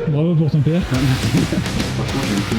Bravo pour ton père. Franchement, j'ai eu tout.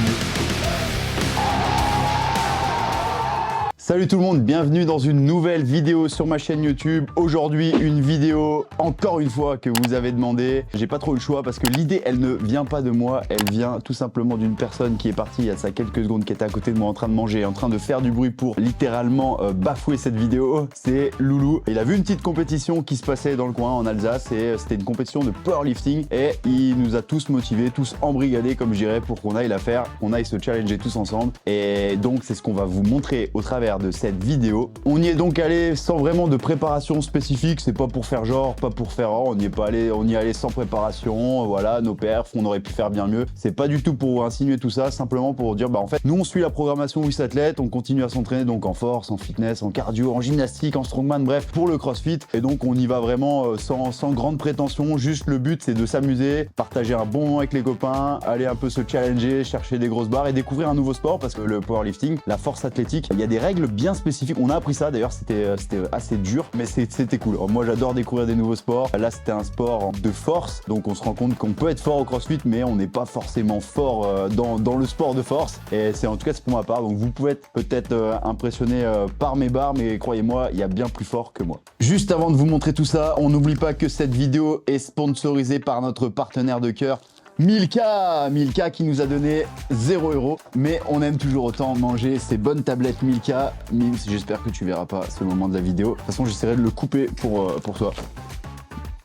Salut tout le monde, bienvenue dans une nouvelle vidéo sur ma chaîne YouTube. Aujourd'hui, une vidéo, encore une fois, que vous avez demandé. J'ai pas trop le choix parce que l'idée, elle ne vient pas de moi. Elle vient tout simplement d'une personne qui est partie il y a ça quelques secondes, qui était à côté de moi en train de manger, en train de faire du bruit pour littéralement bafouer cette vidéo. C'est Loulou. Il a vu une petite compétition qui se passait dans le coin en Alsace et c'était une compétition de powerlifting. Et il nous a tous motivés, tous embrigadés, comme je dirais, pour qu'on aille la faire, qu'on aille se challenger tous ensemble. Et donc, c'est ce qu'on va vous montrer au travers de cette vidéo. On y est donc allé sans vraiment de préparation spécifique, c'est pas pour faire genre, pas pour faire on n'y est pas allé, on y est allé sans préparation, voilà, nos perfs, on aurait pu faire bien mieux. C'est pas du tout pour insinuer tout ça, simplement pour dire bah en fait, nous on suit la programmation WIS Athlète, on continue à s'entraîner donc en force, en fitness, en cardio, en gymnastique, en strongman, bref, pour le CrossFit. Et donc on y va vraiment sans grande prétention, juste le but c'est de s'amuser, partager un bon moment avec les copains, aller un peu se challenger, chercher des grosses barres et découvrir un nouveau sport parce que le powerlifting, la force athlétique, il y a des règles bien spécifiques. On a appris ça d'ailleurs, c'était assez dur, mais c'était cool. Alors, moi j'adore découvrir des nouveaux sports. Là c'était un sport de force, donc on se rend compte qu'on peut être fort au CrossFit, mais on n'est pas forcément fort dans le sport de force. Et c'est en tout cas c'est pour ma part. Donc vous pouvez être peut-être impressionné par mes barres, mais croyez-moi, il y a bien plus fort que moi. Juste avant de vous montrer tout ça, on n'oublie pas que cette vidéo est sponsorisée par notre partenaire de cœur, Milka qui nous a donné 0 €, mais on aime toujours autant manger ces bonnes tablettes Milka. Mims, j'espère que tu verras pas ce moment de la vidéo. De toute façon, j'essaierai de le couper pour toi.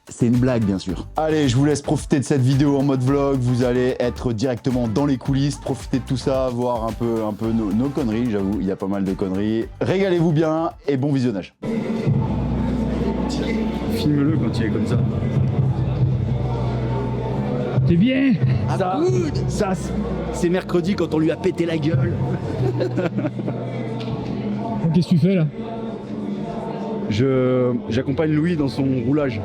C'est une blague, bien sûr. Allez, je vous laisse profiter de cette vidéo en mode vlog. Vous allez être directement dans les coulisses, profiter de tout ça, voir un peu nos conneries. J'avoue, il y a pas mal de conneries. Régalez-vous bien et bon visionnage. Filme-le quand il est comme ça. T'es bien. Ça c'est mercredi quand on lui a pété la gueule. Qu'est-ce que tu fais là? J'accompagne Louis dans son roulage.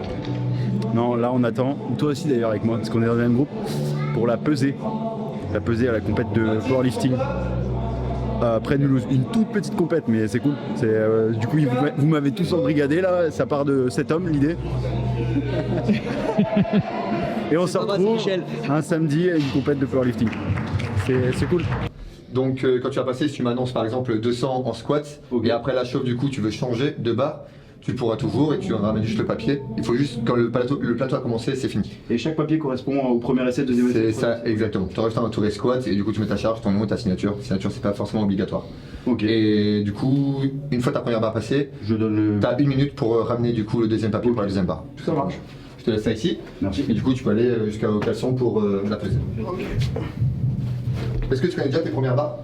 Non, là on attend, toi aussi d'ailleurs avec moi, parce qu'on est dans le même groupe, pour la pesée. La pesée à la compète de powerlifting. Près de Mulhouse, une toute petite compète, mais c'est cool. Du coup, vous m'avez tous embrigadé là, ça part de cet homme l'idée. Et on se retrouve un samedi à une compète de powerlifting. C'est cool. Donc quand tu vas passer, si tu m'annonces par exemple 200 en squat, et après la chauffe du coup tu veux changer de barre, tu pourras toujours et tu ramènes juste le papier. Il faut juste, quand le plateau a commencé, c'est fini. Et chaque papier correspond au premier essai, deuxième essai. C'est ça, exactement. Tu rajoutes un tour squat et du coup tu mets ta charge, ton nom et ta signature. Signature, c'est pas forcément obligatoire. Ok. Et du coup, une fois ta première barre passée, je donne le... tu as 1 minute pour ramener du coup le deuxième papier pour la deuxième barre. Ça marche. Je te laisse ça ici. Merci. Et du coup, tu peux aller jusqu'au caleçon pour la peser. Okay. Est-ce que tu connais déjà tes premières barres?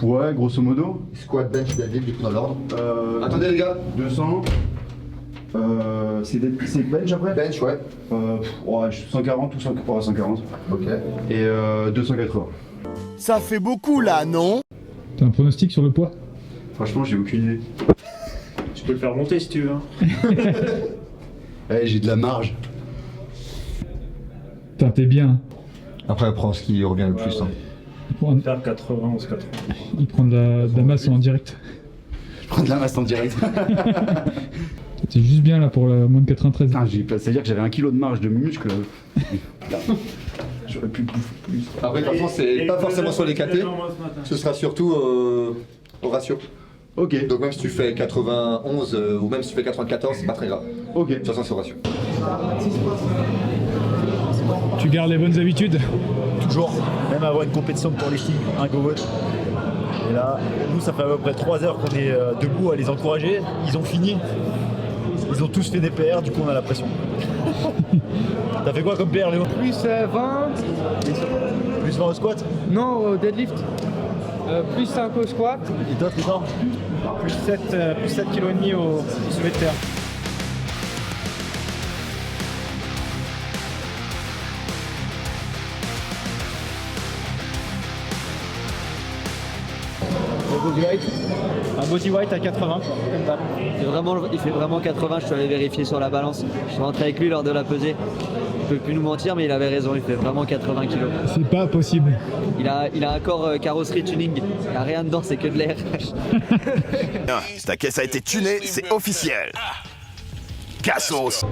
Ouais, grosso modo. Squat, bench, deadlift, du coup dans l'ordre. Attendez les gars. 200. C'est bench après? Bench, ouais. Ouais, 140 ou 140. Ok. Et 280. Ça fait beaucoup là, non? T'as un pronostic sur le poids? Franchement, j'ai aucune idée. Tu peux le faire monter si tu veux. Hein. Ouais, j'ai de la marge. Putain, t'es bien. Après, prends ce qui revient le plus. Hein. Faire 91, 80. Il prend de la masse en direct. Je prends de la masse en direct. T'es juste bien là pour la moins de 93. C'est-à-dire que j'avais 1 kg de marge de muscle. J'aurais pu bouffer plus. Après, de toute façon, c'est pas forcément sur les KT. Ce sera surtout au ratio. Ok. Donc même si tu fais 91 ou même si tu fais 94, c'est pas très grave. Ok. De toute façon, c'est au ratio. Tu gardes les bonnes habitudes? Toujours, même avant une compétition de powerlifting, un go. Et là, nous, ça fait à peu près 3 heures qu'on est debout à les encourager. Ils ont fini. Ils ont tous fait des PR, du coup on a la pression. T'as fait quoi comme PR, Léo? Plus 20. Plus 20 au squat? Non, au deadlift. Plus 5 au squat. Et toi, Tristan? Plus 7,5 kg au soulevé de terre. Un body weight à 80. Il fait vraiment 80, je suis allé vérifier sur la balance. Je suis rentré avec lui lors de la pesée. Il peut plus nous mentir, mais il avait raison, il fait vraiment 80 kg. C'est pas possible. Il a un corps carrosserie tuning, il n'y a rien dedans, c'est que de l'air. Ta caisse a été tunée, c'est officiel. Cassos.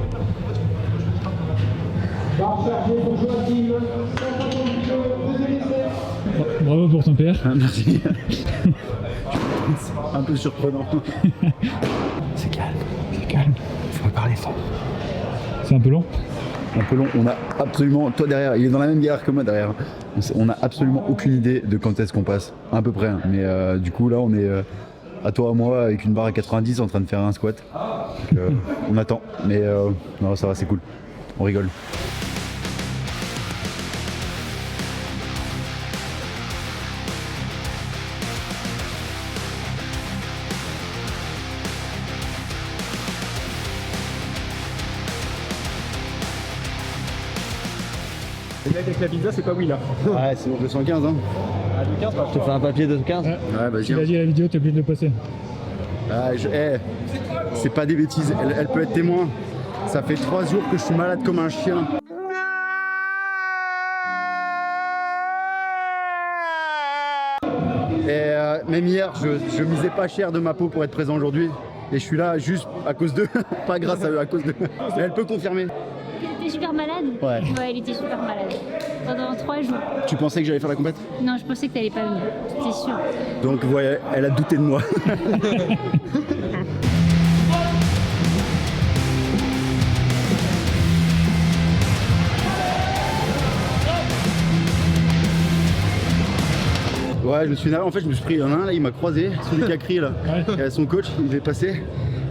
Barre chargée pour Joachim. Bravo pour ton PR. Ah, merci. Un peu surprenant. C'est calme. C'est calme. Faut parler fort. C'est un peu long. Un peu long. On a absolument. Toi derrière, il est dans la même galère que moi derrière. On a absolument aucune idée de quand est-ce qu'on passe. À peu près. Hein. Mais du coup, là, on est à toi, à moi, avec une barre à 90 en train de faire un squat. Donc, on attend. Mais non, ça va, c'est cool. On rigole. Le mec avec la pizza, c'est pas Will là. Ouais, c'est bon, 215. Hein. Ah, du 15, Je te fais un papier de 15. Ouais. Ouais, vas-y. Tu l'as dit à la vidéo, t'es obligé de le passer. Ah, c'est pas des bêtises, elle peut être témoin. Ça fait 3 jours que je suis malade comme un chien. Et même hier, je misais pas cher de ma peau pour être présent aujourd'hui. Et je suis là juste à cause d'eux, pas grâce à eux, à cause d'eux. Et elle peut confirmer. Il était super malade? Ouais. Ouais, il était super malade. Pendant 3 jours. Tu pensais que j'allais faire la compète? Non, je pensais que t'allais pas venir. C'était sûr. Donc ouais, elle a douté de moi. Ouais, je me suis en fait, je me suis pris un là, il m'a croisé, celui qui a crié là. Ouais. Et son coach, il est passé.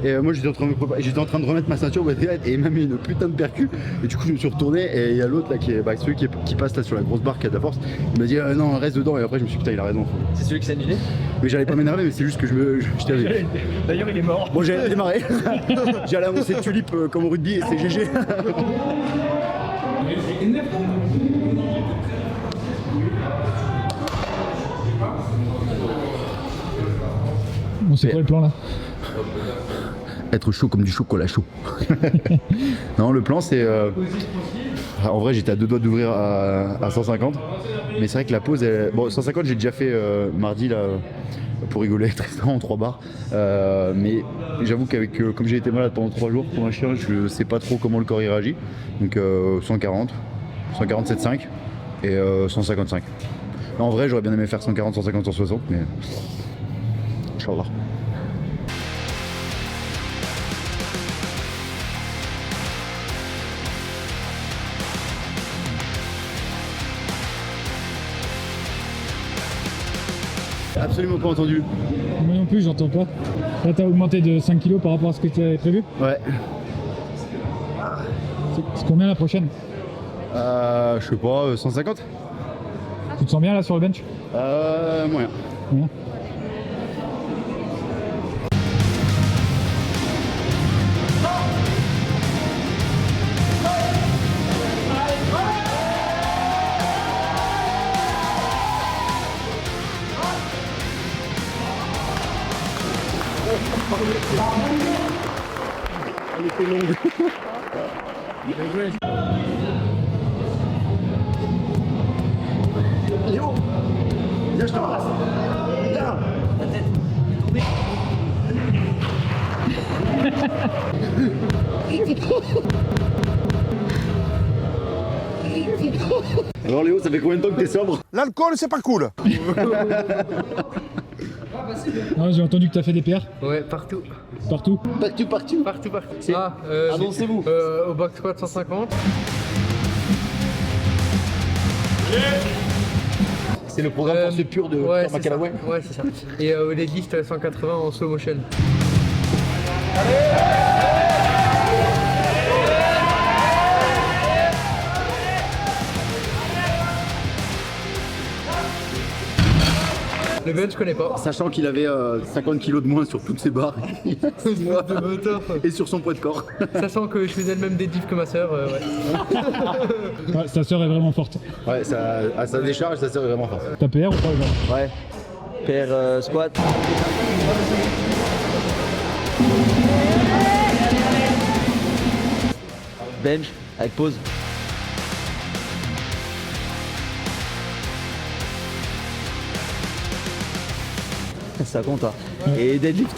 Et moi j'étais en train de me préparer, j'étais en train de remettre ma ceinture et il m'a mis une putain de percu. Et du coup je me suis retourné et il y a l'autre là qui est celui qui passe là sur la grosse barre qui a de la force. Il m'a dit non reste dedans et après je me suis dit putain il a raison. C'est celui qui s'est annulé. Mais j'allais pas m'énerver mais c'est juste que j'étais avec. D'ailleurs, il est mort. Bon j'ai démarré. J'allais annoncer tulipe comme au rugby et c'est GG. Bon, c'est quoi le plan là? Être chaud comme du chocolat chaud. Non, le plan c'est... En vrai j'étais à 2 doigts d'ouvrir à 150. Mais c'est vrai que la pause... Bon 150 j'ai déjà fait mardi là pour rigoler avec Tristan en 3 bars. Mais j'avoue qu'avec comme j'ai été malade pendant 3 jours pour un chien, je sais pas trop comment le corps y réagit. Donc 140, 147,5 et 155. En vrai j'aurais bien aimé faire 140, 150, 160 mais... Inch'Allah. Absolument pas entendu. Moi non plus, j'entends pas. Là, t'as augmenté de 5 kilos par rapport à ce que tu avais prévu. Ouais. C'est combien la prochaine? Je sais pas, 150 Tu te sens bien là sur le bench? Moyen. Ouais. Elle était longue. Léo, viens, je t'embrasse. Viens. Alors Léo, ça fait combien de temps que t'es sobre? L'alcool, c'est pas cool. Ah, j'ai entendu que t'as fait des PR. Ouais, partout. Partout. Partout. Ah, Annoncez-vous. Au back squat 150. C'est le programme force pure de Ouais, Peter c'est ça. McCallaway. Ouais, c'est ça. Et au deadlift 180 en slow motion. Le bench, je connais pas. Sachant qu'il avait 50 kilos de moins sur toutes ses barres et sur son poids de corps. Sachant que je faisais le même deadlift que ma soeur, ouais. Ouais, sa sœur est vraiment forte. Ouais, à sa décharge, sa sœur est vraiment forte. T'as PR ou pas genre? Ouais. PR squat. Bench avec pause. Ça compte hein. Et deadlift.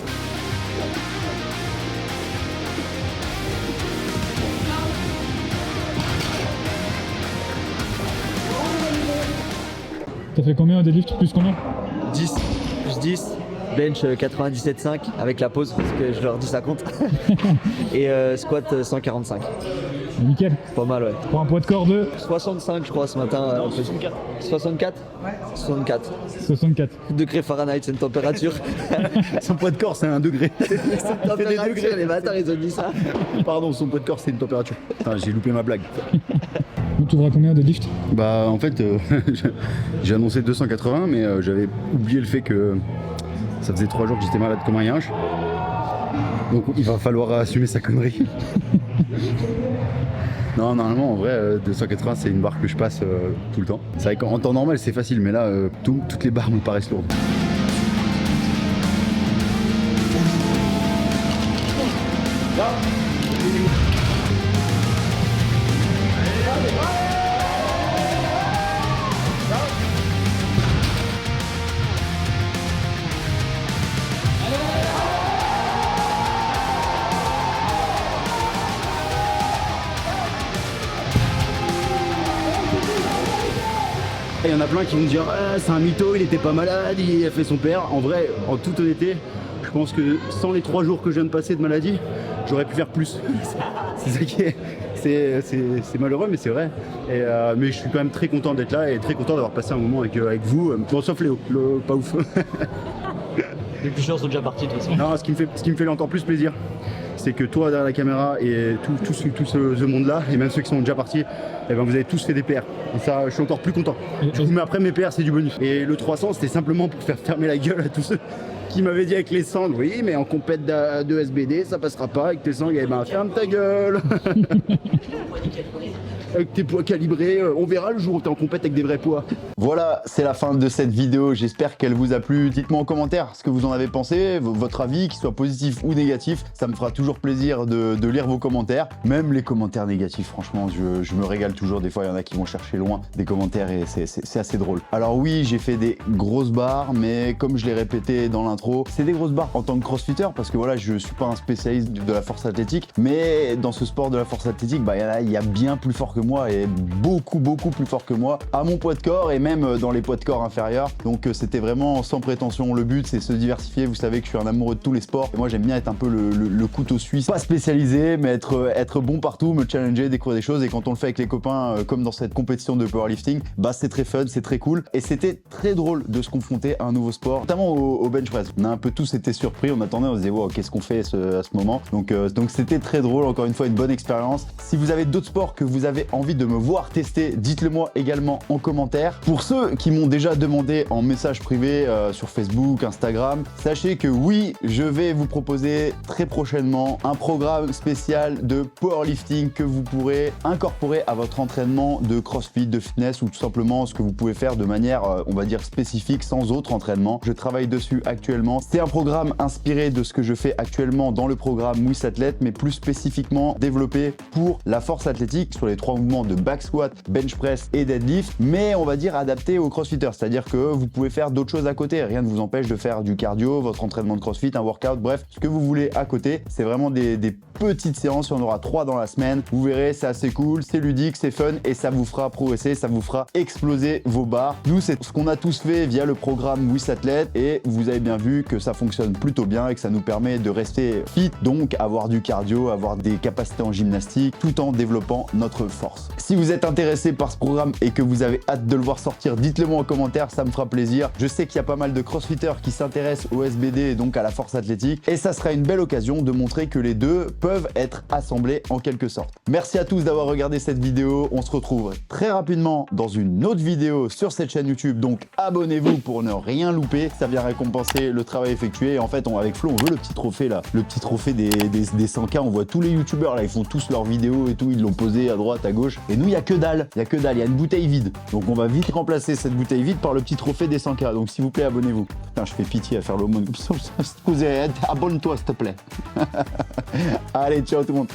T'as fait combien au deadlift? Plus combien? 10 plus 10. Bench 97,5 avec la pause parce que je leur dis ça compte. Et squat 145. Nickel. Pas mal, ouais. Pour un poids de corps de 65 je crois ce matin. 64. 64 ouais. 64. 64. Degrés Fahrenheit, c'est une température. Son poids de corps, c'est 1 degré. C'est une température, les bâtards ils ont dit ça. Pardon, son poids de corps, c'est une température. Putain, j'ai loupé ma blague. Tu ouvras combien de deadlift? Bah en fait, j'ai annoncé 280, mais j'avais oublié le fait que ça faisait 3 jours que j'étais malade comme un yinche. Donc il va falloir assumer sa connerie. Non, normalement, en vrai, 280, c'est une barre que je passe tout le temps. C'est vrai qu'en temps normal, c'est facile, mais là, toutes les barres me paraissent lourdes. Il y en a plein qui vont me dire ah, c'est un mytho, il était pas malade, il a fait son père. En vrai, en toute honnêteté, je pense que sans les 3 jours que je viens de passer de maladie, j'aurais pu faire plus. C'est ça qui est. C'est malheureux, mais c'est vrai. Mais je suis quand même très content d'être là et très content d'avoir passé un moment avec vous. Bon, sauf Léo, pas ouf. Les plus chiants sont déjà partis de toute façon. Non, ce qui me fait encore plus plaisir, c'est que toi derrière la caméra et tout ce monde-là, et même ceux qui sont déjà partis, eh ben, vous avez tous fait des PR. Et ça, je suis encore plus content. Mais après, mes PR, c'est du bonus. Et le 300, c'était simplement pour faire fermer la gueule à tous ceux qui m'avaient dit avec les sangles, oui, mais en compète de SBD, ça passera pas avec tes sangles. Eh ben, ferme ta gueule. Avec tes poids calibrés, on verra le jour où t'es en compète avec des vrais poids. Voilà, c'est la fin de cette vidéo. J'espère qu'elle vous a plu. Dites-moi en commentaire ce que vous en avez pensé, votre avis, qu'il soit positif ou négatif. Ça me fera toujours plaisir de lire vos commentaires. Même les commentaires négatifs, franchement, je me régale toujours. Des fois, il y en a qui vont chercher loin des commentaires et c'est assez drôle. Alors oui, j'ai fait des grosses barres, mais comme je l'ai répété dans l'intro, c'est des grosses barres en tant que crossfitter parce que voilà, je suis pas un spécialiste de la force athlétique, mais dans ce sport de la force athlétique, bah, il y a bien plus fort que moi et beaucoup plus fort que moi à mon poids de corps et même dans les poids de corps inférieurs. Donc c'était vraiment sans prétention. Le but, c'est se diversifier. Vous savez que je suis un amoureux de tous les sports et moi j'aime bien être un peu le couteau suisse, pas spécialisé, mais être bon partout, me challenger, découvrir des choses. Et quand on le fait avec les copains, comme dans cette compétition de powerlifting, bah c'est très fun, c'est très cool et c'était très drôle de se confronter à un nouveau sport, notamment au bench press. On a un peu tous été surpris, on attendait, on se disait wow, qu'est-ce qu'on fait à ce moment. Donc c'était très drôle, encore une fois une bonne expérience. Si vous avez d'autres sports que vous avez envie de me voir tester, dites-le moi également en commentaire. Pour ceux qui m'ont déjà demandé en message privé sur Facebook, Instagram, sachez que oui, je vais vous proposer très prochainement un programme spécial de powerlifting que vous pourrez incorporer à votre entraînement de crossfit, de fitness ou tout simplement ce que vous pouvez faire de manière, on va dire, spécifique sans autre entraînement. Je travaille dessus actuellement. C'est un programme inspiré de ce que je fais actuellement dans le programme WISATHLET, mais plus spécifiquement développé pour la force athlétique sur les 3 mouvements de back squat, bench press et deadlift, mais on va dire adapté aux crossfitters, c'est-à-dire que vous pouvez faire d'autres choses à côté. Rien ne vous empêche de faire du cardio, votre entraînement de crossfit, un workout, bref, ce que vous voulez à côté. C'est vraiment des petites séances, il y en aura 3 dans la semaine. Vous verrez, c'est assez cool, c'est ludique, c'est fun et ça vous fera progresser, ça vous fera exploser vos barres. Nous, c'est ce qu'on a tous fait via le programme WISATHLET et vous avez bien vu que ça fonctionne plutôt bien et que ça nous permet de rester fit, donc avoir du cardio, avoir des capacités en gymnastique tout en développant notre force. Si vous êtes intéressé par ce programme et que vous avez hâte de le voir sortir, dites-le moi en commentaire, ça me fera plaisir. Je sais qu'il y a pas mal de crossfitters qui s'intéressent au SBD et donc à la force athlétique et ça sera une belle occasion de montrer que les deux peuvent être assemblés en quelque sorte. Merci à tous d'avoir regardé cette vidéo. On se retrouve très rapidement dans une autre vidéo sur cette chaîne YouTube, donc abonnez-vous pour ne rien louper. Ça vient récompenser le travail effectué. Et en fait, avec Flo, on veut le petit trophée là, le petit trophée des 100K. On voit tous les youtubeurs là, ils font tous leurs vidéos et tout, ils l'ont posé à droite, à gauche. Et nous, il y a que dalle, il y a une bouteille vide. Donc on va vite remplacer cette bouteille vide par le petit trophée des 100K. Donc s'il vous plaît, abonnez-vous. Putain, je fais pitié à faire l'aumône. Abonne-toi s'il te plaît. Allez, ciao tout le monde.